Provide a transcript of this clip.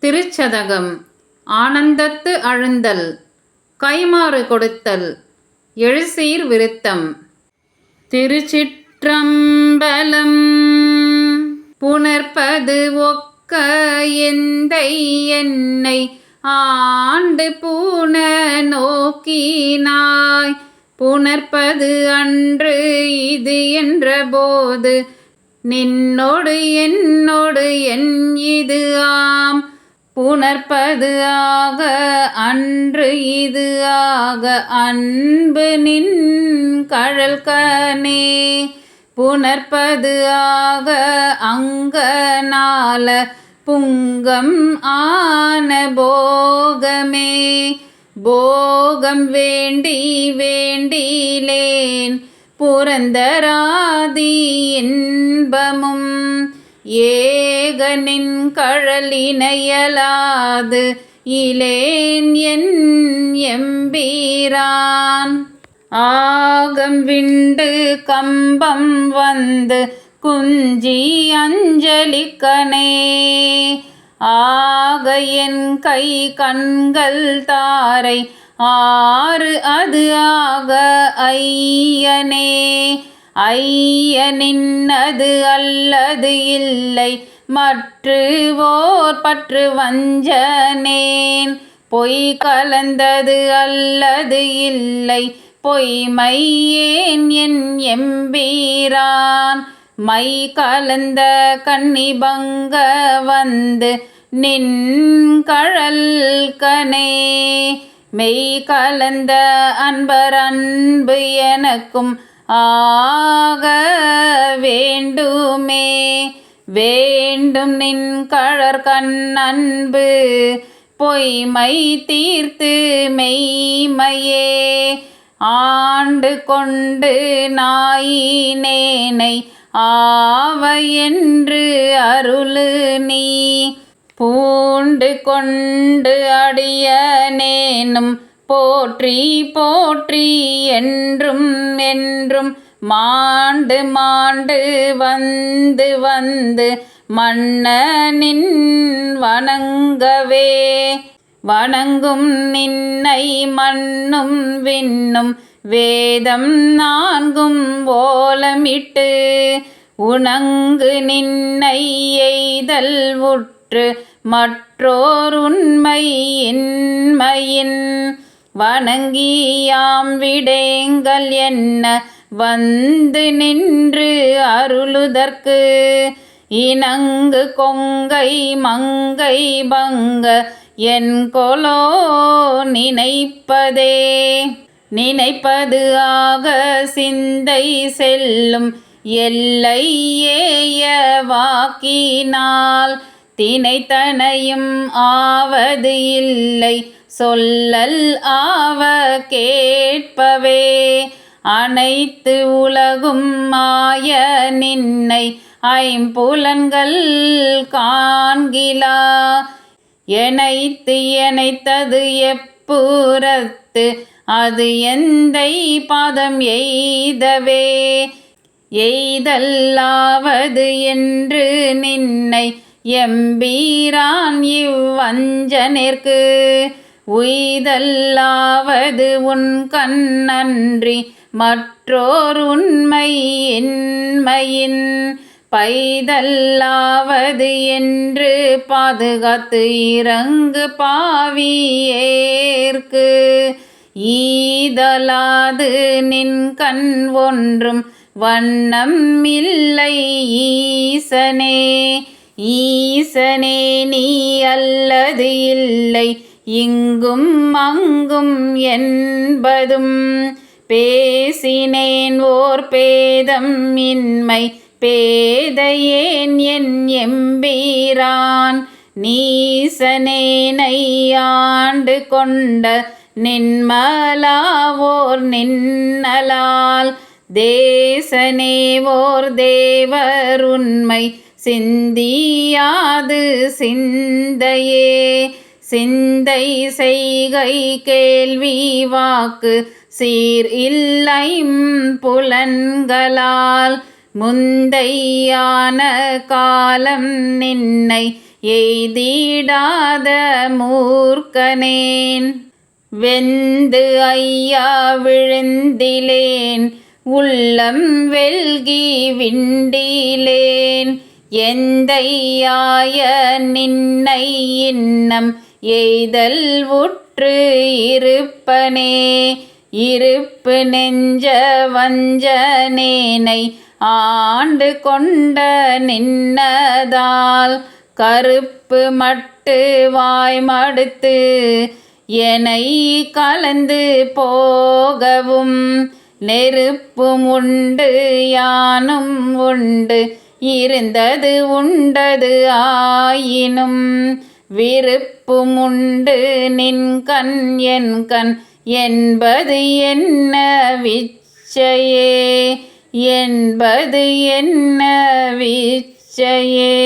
திருச்சதகம். ஆனந்தத்து அழுந்தல், கைமாறு கொடுத்தல், எழுசீர் விருத்தம். திருச்சிற்றம்பலம். புணர்ப்பது ஒக்க எந்தை என்னை ஆண்டு பூண நோக்கினாய், புணர்ப்பது அன்று இது என்ற போது நின்னோடு என்னோடு என் இது ஆம், புணர்ப்பது ஆக அன்று இது ஆக அன்பு நின் கழல்கனே, புணர்ப்பது ஆக அங்க நாள புங்கம் ஆன போகமே, போகம் வேண்டி வேண்டிலேன் புரந்தராதி இன்பமும், ஏகனின் கழலினையலாது இலேன் என் எம்பீரான், ஆகம் விண்டு கம்பம் வந்து குஞ்சி அஞ்சலிக்கனே, ஆக என் கை கண்கள் தாரை ஆறு அது ஆக ஐயனே, ஐயனின் அது அல்லது இல்லை மற்று ஓர் பற்று வஞ்சனேன், பொய் கலந்தது அல்லது இல்லை பொய்மை ஏன் என் எம்பீரான், மை கலந்த கன்னிபங்க வந்து நின் கழல்கனே, மெய் கலந்த அன்பர் அன்பு எனக்கும் ஆக வேண்டுமே, வேண்டும் நின் கழற்கண் அன்பு பொய்மை தீர்த்து மெய்மையே, ஆண்டு கொண்டு நாயினேனை ஆவ என்று அருளு நீ, பூண்டு கொண்டு அடியனேனும் போற்றி போற்றி என்றும் என்றும் மாண்டு மாண்டு வந்து வந்து மன்னனின் வணங்கவே, வணங்கும் நின்னை மண்ணும் விண்ணும் வேதம் நான்கும் ஓலமிட்டு, உணங்கு நின்னை எய்தல் உற்று மற்றோர் உண்மை இன்மையின், வணங்கியாம் விடேங்கள் என்ன வந்து நின்று அருளுதற்கு, இணங்கு கொங்கை மங்கை பங்க என் கொலோ நினைப்பதே, நினைப்பது ஆக சிந்தை செல்லும் எல்லை ஏய வாக்கினால், தினைத்தனையும் ஆவது இல்லை சொல்லல் ஆவ கேட்பவே, அனைத்து உலகும் மாய நின்னை ஐம்புலன்கள் காண்கிலா, எனைத்து எனைத்தது எப்புறத்து அது எந்தை பாதம் எய்தவே, எய்தல்லாவது என்று நின்னை எம்பீரான் இவ்வஞ்சனேற்கு, உய்தல்லாவது உன் கண்ணன்றி மற்றோர் உண்மை இன்மையின், பைதல்லாவது என்று பாதுகாத்து இறங்கு பாவியேற்கு, ஈதலாது நின் கண் ஒன்றும் வண்ணம் இல்லை ஈசனே, ஈசனே நீ அல்லது இல்லை இங்கும் அங்கும் என்பதும், பேசினேன் ஓர் பேதம் இன்மை பேதையேன் என் எம்பீரான், நீசனேனை ஆண்டு கொண்ட நின்மலாவோர் நின்னலால், தேசனேவோர் தேவர் உண்மை சிந்தியாது சிந்தையே, சிந்தை செய்கை கேள்வி வாக்கு சீர் இல்லைம் புலன்களால், முந்தையான காலம் நின்னை எய்திடாத மூர்க்கனேன். வெந்து ஐயா விழுந்திலேன் உள்ளம் வெல்கி விண்டிலேன். எந்தையாய நின்னை இன்னம் எய்தல் உற்று இருப்பனே. இருப்பு நெஞ்ச வஞ்சனேனை ஆண்டு கொண்ட நின்னதால் கருப்பு மட்டு வாய்மடுத்து எனை கலந்து போகவும் நெருப்பும் உண்டு யானும் உண்டு இருந்தது உண்டது ஆயினும் விருப்பும் உண்டு நின்கண் என்கண் என்பது என்ன விச்சையே என்பது என்ன விச்சையே.